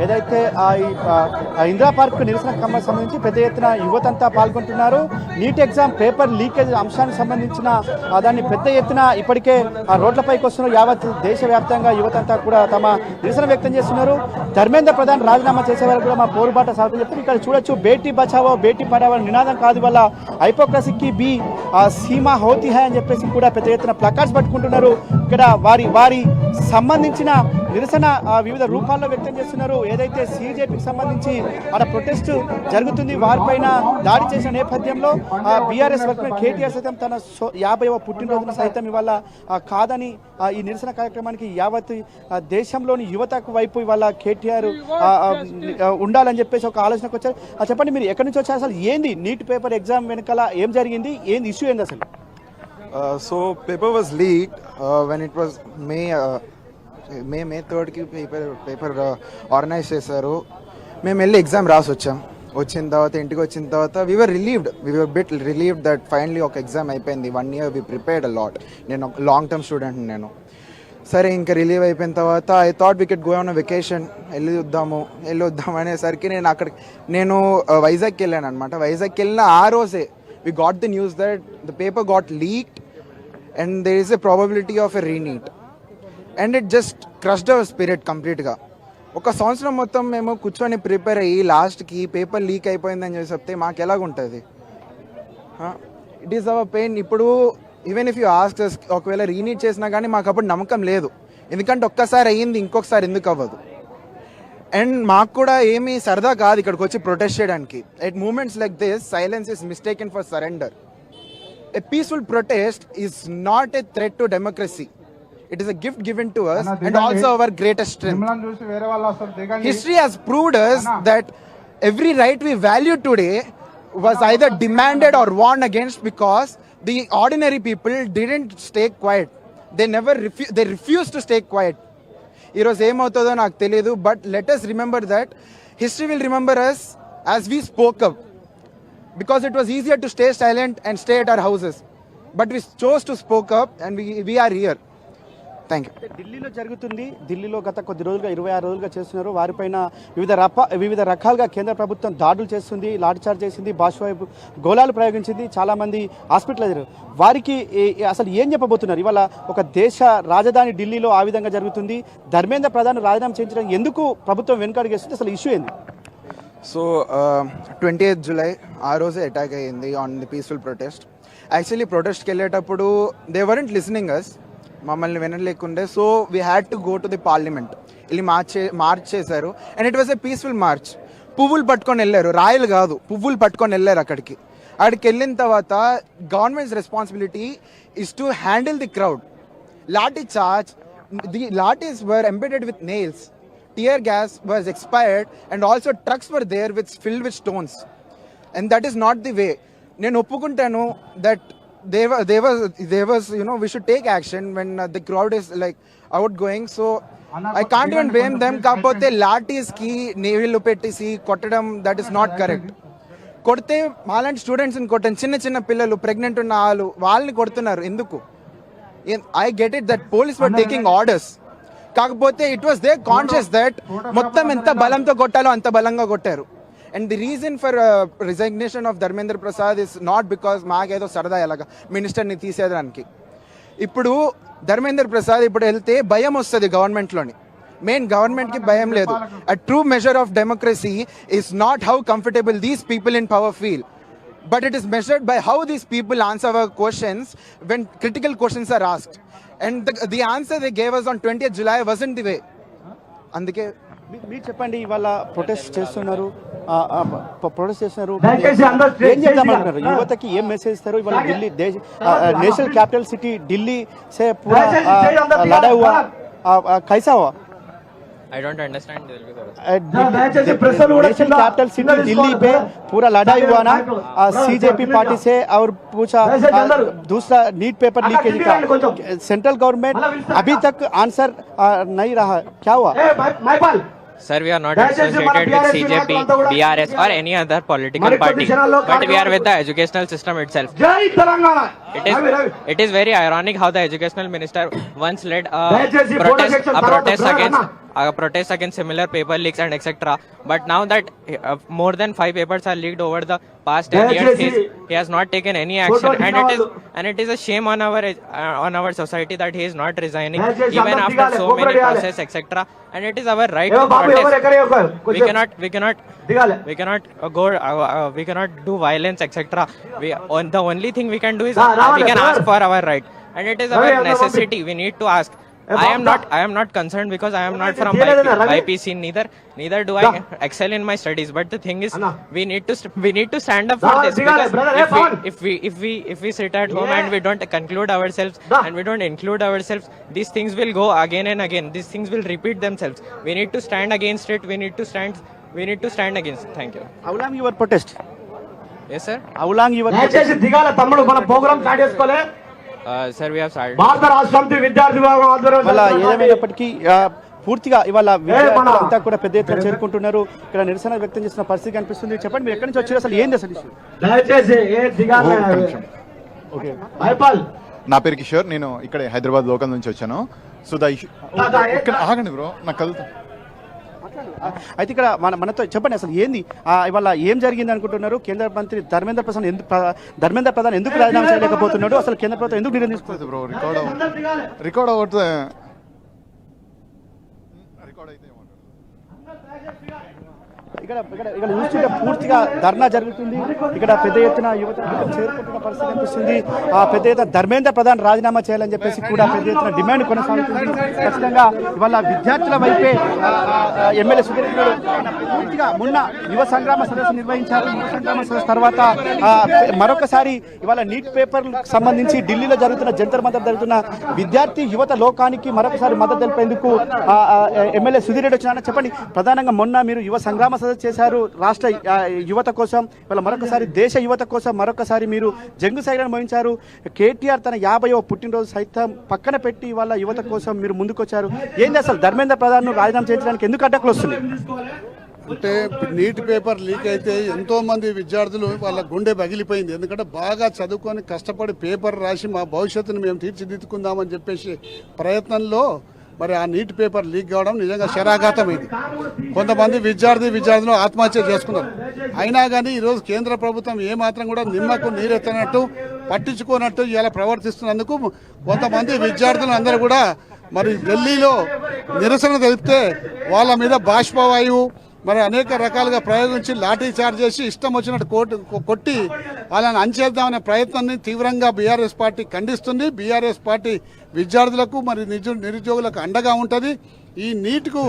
ఏదైతే ఇందిరా పార్క్ నిరసన సంబంధించి పెద్ద ఎత్తున యువతంతా పాల్గొంటున్నారు. నీట్ ఎగ్జామ్ పేపర్ లీకేజ్ అంశానికి సంబంధించిన దాన్ని పెద్ద ఎత్తున ఇప్పటికే రోడ్లపైకి వస్తున్నారు. యావత్ దేశవ్యాప్తంగా యువతంతా కూడా తమ నిరసన వ్యక్తం చేస్తున్నారు. ధర్మేంద్ర ప్రధాన్ రాజీనామా చేసే వరకు కూడా మా పోరుబాట సాగుతుంది చెప్తే ఇక్కడ చూడొచ్చు. బేటీ బచావో బేటీ పడావో నినాదం కాదు, వల్ల హైపోక్రసీకి బి సీమా హోతీ హై అని చెప్పేసి కూడా పెద్ద ఎత్తున ప్లకార్డ్స్ పట్టుకుంటున్నారు. ఇక్కడ వారి సంబంధించిన నిరసన వివిధ రూపాల్లో వ్యక్తం చేస్తున్నారు. ఏదైతే సీజేపీకి సంబంధించి అక్కడ ప్రొటెస్ట్ జరుగుతుంది, వారిపైన దాడి చేసిన నేపథ్యంలో బీఆర్ఎస్ వర్కింగ్ కేటీఆర్ సైతం తన 50వ పుట్టినరోజును సైతం ఇవాళ కాదని ఈ నిరసన కార్యక్రమానికి యావత్ దేశంలోని యువతకు వైపు ఇవాళ కేటీఆర్ ఉండాలని చెప్పేసి ఒక ఆలోచనకు వచ్చారు. చెప్పండి, మీరు ఎక్కడి నుంచి వచ్చారు, అసలు ఏంది నీట్ పేపర్ ఎగ్జామ్ వెనకాల ఏం జరిగింది, ఏంది ఇష్యూ ఏంది అసలు? So paper was leaked when it was May 3rd కి పేపర్ ఆర్గనైజ్ చేశారు. మేము వెళ్ళి ఎగ్జామ్ రాసి వచ్చాం. వచ్చిన తర్వాత ఇంటికి వచ్చిన తర్వాత we were bit relieved that finally ఒక ఎగ్జామ్ అయిపోయింది. 1 year we prepared a lot. నేను లాంగ్ టర్మ్ స్టూడెంట్. నేను సరే ఇంకా రిలీవ్ అయిపోయిన తర్వాత I thought we కెడ్ go on a vacation, వెళ్ళి వద్దాం అనేసరికి నేను వైజాగ్కి వెళ్ళాను అనమాట. వైజాగ్కి వెళ్ళిన ఆ రోజే we got the news that the paper got leaked and there is a probability of a re-NEET, and it just crushed our spirit complete గా. ఒక సంవత్సరం మొత్తం మేము కూర్చొని ప్రిపేర్ అయ్యి లాస్ట్కి పేపర్ లీక్ అయిపోయిందని చెప్పి చెప్తే మాకు ఎలాగుంటుంది? It is our pain. ఇప్పుడు ఈవెన్ ఇఫ్ యూ ఆస్క్ ఒకవేళ రీనీట్ చేసినా కానీ మాకు అప్పుడు నమ్మకం లేదు. ఎందుకంటే ఒక్కసారి అయ్యింది, ఇంకొకసారి ఎందుకు అవ్వదు? అండ్ మాకు కూడా ఏమీ సరదా కాదు ఇక్కడికి వచ్చి ప్రొటెస్ట్ చేయడానికి. At moments like this silence is mistaken for surrender. A peaceful protest is not a threat to democracy. It is a gift given to us and also our greatest strength. History has proved us that every right we value today was either demanded or warned against because the ordinary people didn't stay quiet. They refused to stay quiet. ఈరోజు ఏమవుతుందో నాకు తెలియదు, but let us remember that history will remember us as we spoke up, because it was easier to stay silent and stay at our houses, but we chose to spoke up and we are here. Thank you. ఢిల్లీలో జరుగుతుంది. ఢిల్లీలో గత కొద్ది రోజులుగా 26 రోజులుగా చేస్తున్నారు. వారిపైన వివిధ రకాలుగా కేంద్ర ప్రభుత్వం దాడులు చేస్తుంది, లాఠీచార్జ్ చేసింది, బాష్పవాయు గోళాలు ప్రయోగించింది, చాలామంది హాస్పిటల్ అయ్యారు. వారికి అసలు ఏం చెప్పబోతున్నారు? ఇవాళ ఒక దేశ రాజధాని ఢిల్లీలో ఆ విధంగా జరుగుతుంది. ధర్మేంద్ర ప్రధాన్ రాజీనామా చేయించడం ఎందుకు ప్రభుత్వం వెనుకడుగేస్తుంది? అసలు ఇష్యూ ఏంది? సో 28th July ఆ రోజే అటాక్ అయ్యింది on the peaceful protest. Actually ప్రొటెస్ట్కి వెళ్ళేటప్పుడు దే వరెంట్ లిసనింగ్ అస్, మమ్మల్ని వినలేకుండే. So we had to go to the parliament. వెళ్ళి మార్చ్ చేశారు. And it was a peaceful march. పువ్వులు పట్టుకొని వెళ్ళారు, రాయలు కాదు, పువ్వులు పట్టుకొని వెళ్ళారు. అక్కడికి వెళ్ళిన తర్వాత government's responsibility is to handle the crowd. Lathi charge, the lathis were embedded with nails, tear gas was expired and also trucks were there with filled with stones. And that is not the way. నేను ఒప్పుకుంటాను that there was we should take action when the crowd is like outgoing. So I can't even blame them. కాకపోతే లాఠీస్ కి నేవిలు పెట్టేసి కొట్టడం, that is not correct. కొడితే మాలాంటి స్టూడెంట్స్ని కొట్టండి, చిన్న పిల్లలు, ప్రెగ్నెంట్ ఉన్న వాళ్ళని కొడుతున్నారు ఎందుకు? I get it that police were taking orders. కాకపోతే it was their conscious that మొత్తం ఎంత బలంతో కొట్టాలో అంత బలంగా కొట్టారు. And the reason for resignation of Dharmendra Prasad is not because మాకేదో సరదా ఎలాగా మినిస్టర్ని తీసేదానికి. ఇప్పుడు ధర్మేంద్ర ప్రసాద్ ఇప్పుడు వెళ్తే భయం వస్తుంది గవర్నమెంట్లోని. మెయిన్ గవర్నమెంట్కి భయం లేదు. A true measure of democracy is not how comfortable these people in power feel, but it is measured by how these people answer our questions when critical questions are asked. And the answer they gave us on 20th July wasn't the way. అందుకే మీరు చెప్పండి, ఇవాళ protest చేస్తున్నారు, ఏం చెప్తామంటున్నారు? యువతకి ఏం message ఇస్తారు? ఇవాళ Delhi national capital city Delhi से पूरा लड़ा हुआ कैसा हुआ? I don't understand. National capital city Delhi पे पूरा लड़ाई हुआ ना सीजेपी पार्टी से, और पूछा दूसरा नीट पेपर लीकेज का सेंट्रल गवर्नमेंट अभी तक आंसर नहीं रहा, क्या हुआ? Sir, we are not associated with CJP, BRS or any other political party, but we are with the educational system itself. It is very ironic how the educational minister once led a protest protest against similar paper leaks and etc. But now that more than 5 papers are leaked over the past 10 years, he has not taken any action, and it is a shame on our society that he is not resigning even after so many process etc. And it is our right to protest. We cannot do violence etc. The only thing we can do is we can ask for our right, and it is our necessity. We need to ask. I am not concerned because I am not from YPC. Neither do I excel in my studies. But the thing is, we need to stand up for this, because if we sit at home and we don't conclude ourselves and we don't include ourselves, these things will go again and again. These things will repeat themselves. We need to stand against it. We need to stand against. Thank you. How long your protest? Yes, sir. How long your protest? Sir, we have started. భారత రాష్ట్ర సమితి విద్యార్థి విభాగం ఆధ్వర్యంలో ఇవాళ ఏదేమైనప్పటికీ పూర్తిగా ఇవాళ విద్యార్థులంతా కూడా పెద్ద ఎత్తున చేరుకుంటున్నారు. ఇక్కడ నిరసన వ్యక్తం చేసిన పరిస్థితి కనిపిస్తుంది. చెప్పండి, మీరు ఎక్కడి నుంచి వచ్చారు, అసలు ఏంది అసలు ఇష్యూ? దయచేసి ఓకే, భయపాల్ నా పేరు కిషోర్, నేను ఇక్కడ హైదరాబాద్ లోకల్ నుంచి వచ్చాను. సో ద ఇష్యూ ఆగండి బ్రో, నాకు కలుగుతా. అయితే ఇక్కడ మనతో చెప్పండి, అసలు ఏంది ఇవాళ ఏం జరిగింది అనుకుంటున్నారు? కేంద్ర మంత్రి ధర్మేంద్ర ప్రధాన్ ఎందుకు రాజీనామా చేయలేకపోతున్నాడు? అసలు కేంద్ర ప్రభుత్వం ఎందుకు నిర్ణయం తీసుకుంటుంది? బ్రో రికార్డ్ అవుతుంది. ఇక్కడ చూస్తుంటే పూర్తిగా ధర్నా జరుగుతుంది. ఇక్కడ పెద్ద ఎత్తున యువత చేరుకుంటున్న పరిస్థితి కనిపిస్తుంది. పెద్ద ఎత్తున ధర్మేంద్ర ప్రధాన్ రాజీనామా చేయాలని చెప్పేసి కూడా పెద్ద ఎత్తున డిమాండ్ కొనసాగుతుంది. ఖచ్చితంగా ఇవాళ విద్యార్థుల వైపే ఎమ్మెల్యే సుధీర్ పూర్తిగా మొన్న యువ సంగ్రామ సదస్సు నిర్వహించారు. యువ సంగ్రామ సదస్సు తర్వాత మరొకసారి ఇవాళ నీట్ పేపర్ సంబంధించి ఢిల్లీలో జరుగుతున్న జంతర్ మంతర్ జరుగుతున్న విద్యార్థి యువత లోకానికి మరొకసారి మద్దతు తెలిపేందుకు ఎమ్మెల్యే సుధీర్ రెడ్డి వచ్చిన చెప్పండి. ప్రధానంగా మొన్న మీరు యువ సంగ్రామ సదస్సు చేశారు రాష్ట్ర యువత కోసం, ఇవాళ మరొకసారి దేశ యువత కోసం మరొకసారి మీరు జంగు సైరన్ మోహించారు. కేటీఆర్ తన 50వ పుట్టినరోజు సైతం పక్కన పెట్టి ఇవాళ యువత కోసం మీరు ముందుకొచ్చారు. ఏంది అసలు ధర్మేంద్ర ప్రధాన్ రాజీనామా చేయించడానికి ఎందుకు అడ్డకులు వస్తుంది? అంటే నీట్ పేపర్ లీక్ అయితే ఎంతోమంది విద్యార్థులు వాళ్ళ గుండె పగిలిపోయింది. ఎందుకంటే బాగా చదువుకొని కష్టపడి పేపర్ రాసి మా భవిష్యత్తును మేము తీర్చిదిద్దుకుందామని చెప్పేసి ప్రయత్నంలో మరి ఆ నీట్ పేపర్ లీక్ కావడం నిజంగా శరాఘాతమైంది. కొంతమంది విద్యార్థులు ఆత్మహత్య చేసుకున్నారు. అయినా కానీ ఈరోజు కేంద్ర ప్రభుత్వం ఏమాత్రం కూడా నిమ్మకు నీరెత్తనట్టు పట్టించుకోనట్టు ఇలా ప్రవర్తిస్తున్నందుకు కొంతమంది విద్యార్థులు అందరూ కూడా మరి ఢిల్లీలో నిరసన తెలిపితే వాళ్ళ మీద బాష్పవాయువు మరి అనేక రకాలుగా ప్రయోగించి లాఠీ చార్జ్ చేసి ఇష్టం వచ్చినట్టు కొట్టి వాళ్ళని అంచేద్దామనే ప్రయత్నాన్ని తీవ్రంగా బీఆర్ఎస్ పార్టీ ఖండిస్తుంది. బీఆర్ఎస్ పార్టీ విద్యార్థులకు మరి నిరుద్యోగులకు అండగా ఉంటుంది. ఈ నీట్కు